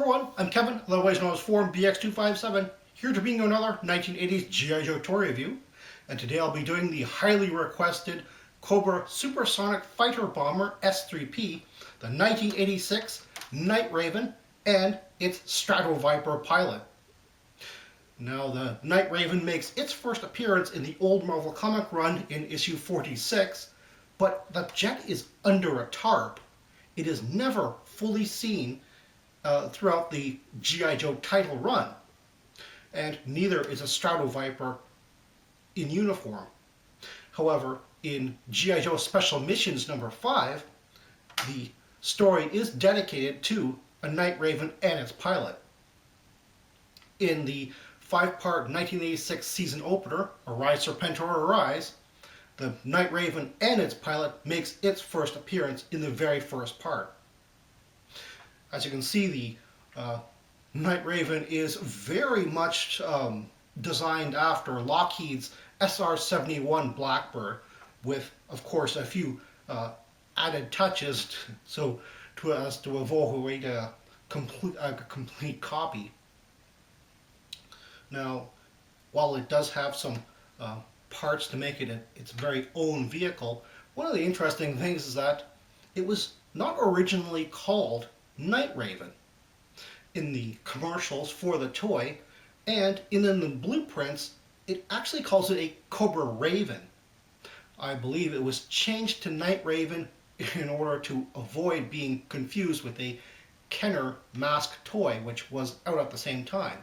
everyone, I'm Kevin, otherwise known as Forum BX257, here to bring you another 1980s G.I. Joe toy review. And today I'll be doing the highly requested Cobra Supersonic Fighter Bomber S3P, the 1986 Night Raven, and its Strato-Viper pilot. Now, the Night Raven makes its first appearance in the old Marvel comic run in issue 46, but the jet is under a tarp. It is never fully seen throughout the G.I. Joe title run, and neither is a Strato-Viper in uniform. However, in G.I. Joe Special Missions number 5, the story is dedicated to a Night Raven and its pilot. In the 5-part 1986 season opener, Arise Serpentor Arise, the Night Raven and its pilot makes its first appearance in the very first part. As you can see, the Night Raven is very much designed after Lockheed's SR-71 Blackbird, with, of course, a few added touches to avoid a complete copy. Now, while it does have some parts to make it its very own vehicle, one of the interesting things is that it was not originally called Night Raven in the commercials for the toy, and in the blueprints it actually calls it a Cobra Raven. I believe it was changed to Night Raven in order to avoid being confused with a Kenner mask toy, which was out at the same time.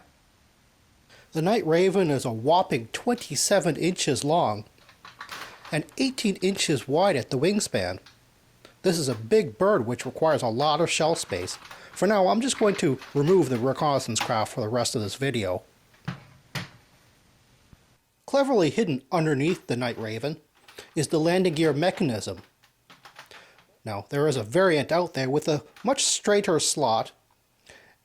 The Night Raven is a whopping 27 inches long and 18 inches wide at the wingspan. This is a big bird which requires a lot of shelf space. For now, I'm just going to remove the Reconnaissance Craft for the rest of this video. Cleverly hidden underneath the Night Raven is the landing gear mechanism. Now, there is a variant out there with a much straighter slot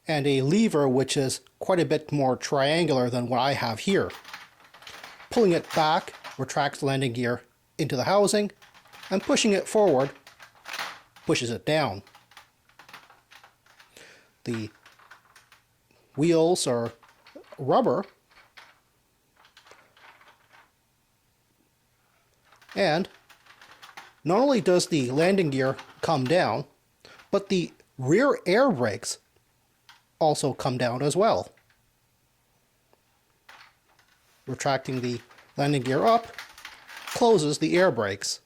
and a lever which is quite a bit more triangular than what I have here. Pulling it back retracts the landing gear into the housing, and pushing it forward pushes it down. The wheels are rubber, and not only does the landing gear come down, but the rear air brakes also come down as well. Retracting the landing gear up closes the air brakes.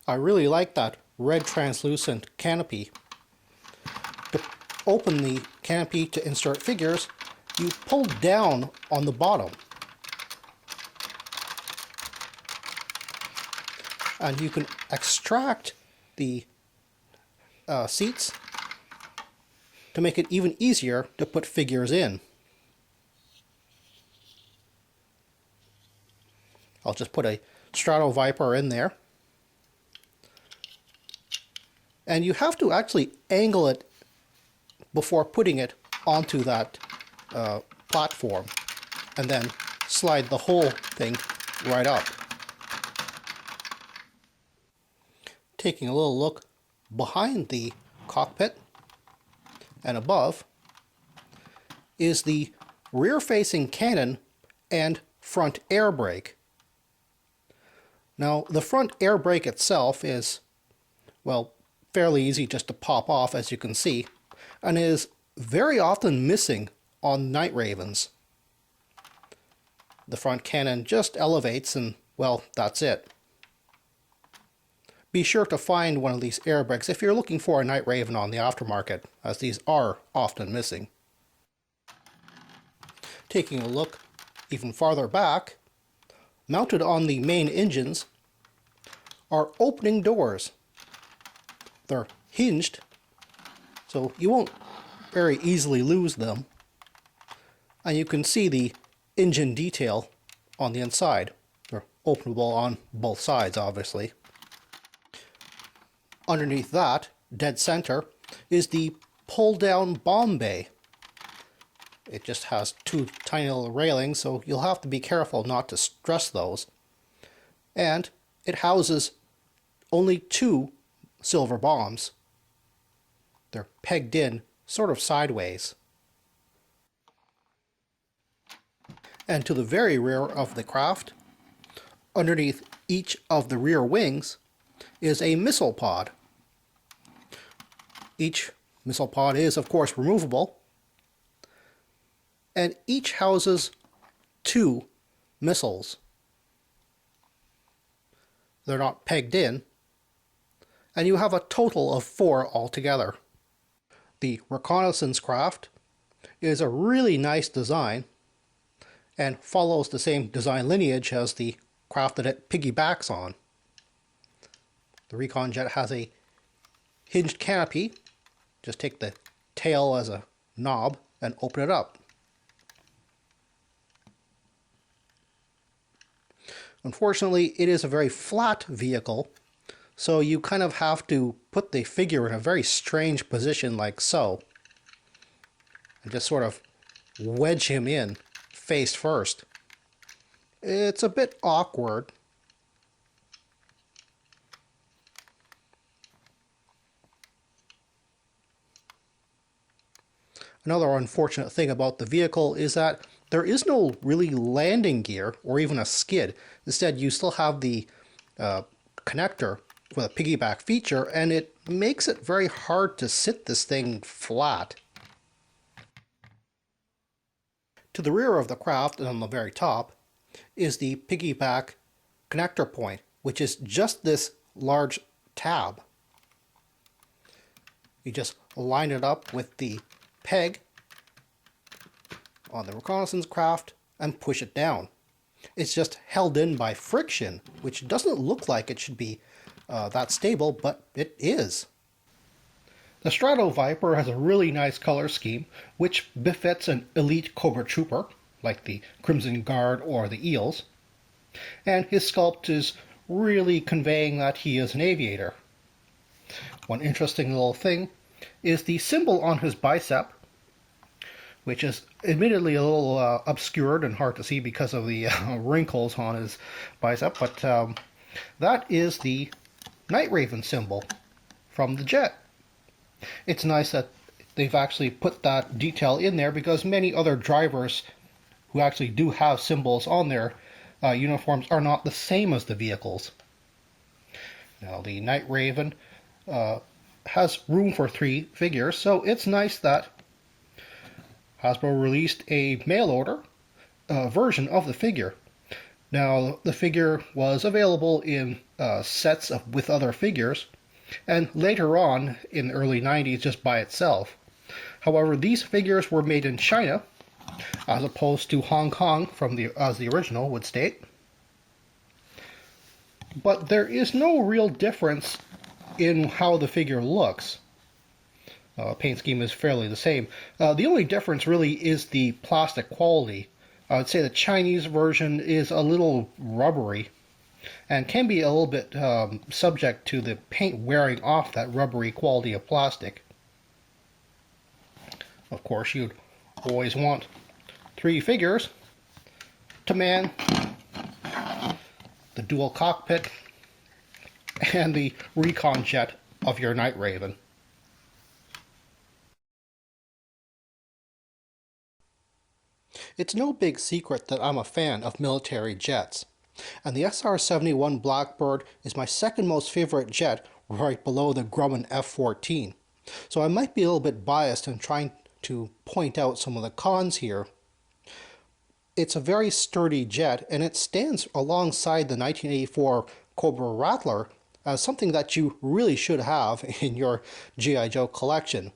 I really like that red translucent canopy. To open the canopy to insert figures, you pull down on the bottom, and you can extract the seats to make it even easier to put figures in. I'll just put a Strato-Viper in there. And you have to actually angle it before putting it onto that platform, and then slide the whole thing right up. Taking a little look behind the cockpit and above is the rear-facing cannon and front air brake. Now, the front air brake itself is, well, fairly easy just to pop off, as you can see, and is very often missing on Night Ravens. The front cannon just elevates and, well, that's it. Be sure to find one of these air brakes if you're looking for a Night Raven on the aftermarket, as these are often missing. Taking a look even farther back, mounted on the main engines are opening doors. They're hinged, so you won't very easily lose them. And you can see the engine detail on the inside. They're openable on both sides, obviously. Underneath that, dead center, is the pull-down bomb bay. It just has two tiny little railings, so you'll have to be careful not to stress those. And it houses only two silver bombs. They're pegged in sort of sideways. And to the very rear of the craft, underneath each of the rear wings, is a missile pod. Each missile pod is, of course, removable, and each houses 2 missiles. They're not pegged in, and you have a total of 4 altogether. The Reconnaissance Craft is a really nice design and follows the same design lineage as the craft that it piggybacks on. The Recon Jet has a hinged canopy. Just take the tail as a knob and open it up. Unfortunately, it is a very flat vehicle, so you kind of have to put the figure in a very strange position like so, and just sort of wedge him in face first. It's a bit awkward. Another unfortunate thing about the vehicle is that there is no really landing gear or even a skid. Instead, you still have the connector with a piggyback feature, and it makes it very hard to sit this thing flat. To the rear of the craft, and on the very top, is the piggyback connector point, which is just this large tab. You just line it up with the peg on the Reconnaissance Craft and push it down. It's just held in by friction, which doesn't look like it should be that stable, but it is. The Strato-Viper has a really nice color scheme, which befits an elite Cobra trooper, like the Crimson Guard or the Eels, and his sculpt is really conveying that he is an aviator. One interesting little thing is the symbol on his bicep, which is admittedly a little obscured and hard to see because of the wrinkles on his bicep, but that is the Night Raven symbol from the jet. It's nice that they've actually put that detail in there, because many other drivers who actually do have symbols on their uniforms are not the same as the vehicles. Now, the Night Raven has room for 3 figures, so it's nice that Hasbro released a mail order version of the figure. Now, the figure was available in sets with other figures, and later on, in the early 90s, just by itself. However, these figures were made in China, as opposed to Hong Kong, as the original would state. But there is no real difference in how the figure looks. Paint scheme is fairly the same. The only difference really is the plastic quality. I would say the Chinese version is a little rubbery and can be a little bit subject to the paint wearing off that rubbery quality of plastic. Of course, you'd always want 3 figures to man the dual cockpit and the recon jet of your Night Raven. It's no big secret that I'm a fan of military jets, and the SR-71 Blackbird is my second most favorite jet, right below the Grumman F-14. So I might be a little bit biased in trying to point out some of the cons here. It's a very sturdy jet, and it stands alongside the 1984 Cobra Rattler as something that you really should have in your G.I. Joe collection.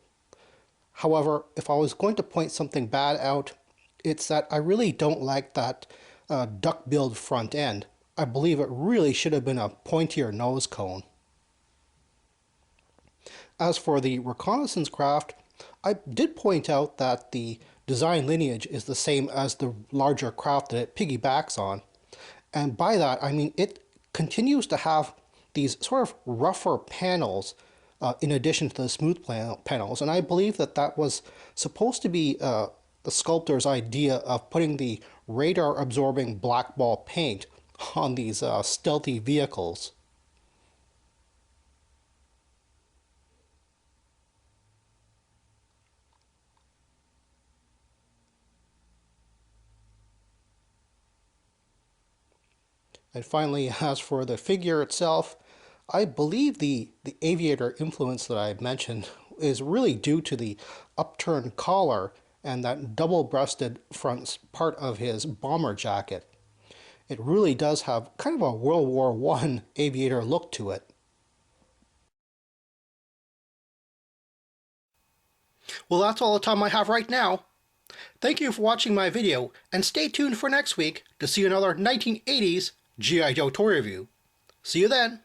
However, if I was going to point something bad out, it's that I really don't like that duck-billed front end. I believe it really should have been a pointier nose cone. As for the Reconnaissance Craft, I did point out that the design lineage is the same as the larger craft that it piggybacks on. And by that, I mean it continues to have these sort of rougher panels in addition to the smooth panels. And I believe that that was supposed to be the sculptor's idea of putting the radar-absorbing black ball paint on these stealthy vehicles. And finally, as for the figure itself, I believe the aviator influence that I mentioned is really due to the upturned collar and that double-breasted front part of his bomber jacket. It really does have kind of a World War I aviator look to it. Well, that's all the time I have right now. Thank you for watching my video, and stay tuned for next week to see another 1980s G.I. Joe toy review. See you then!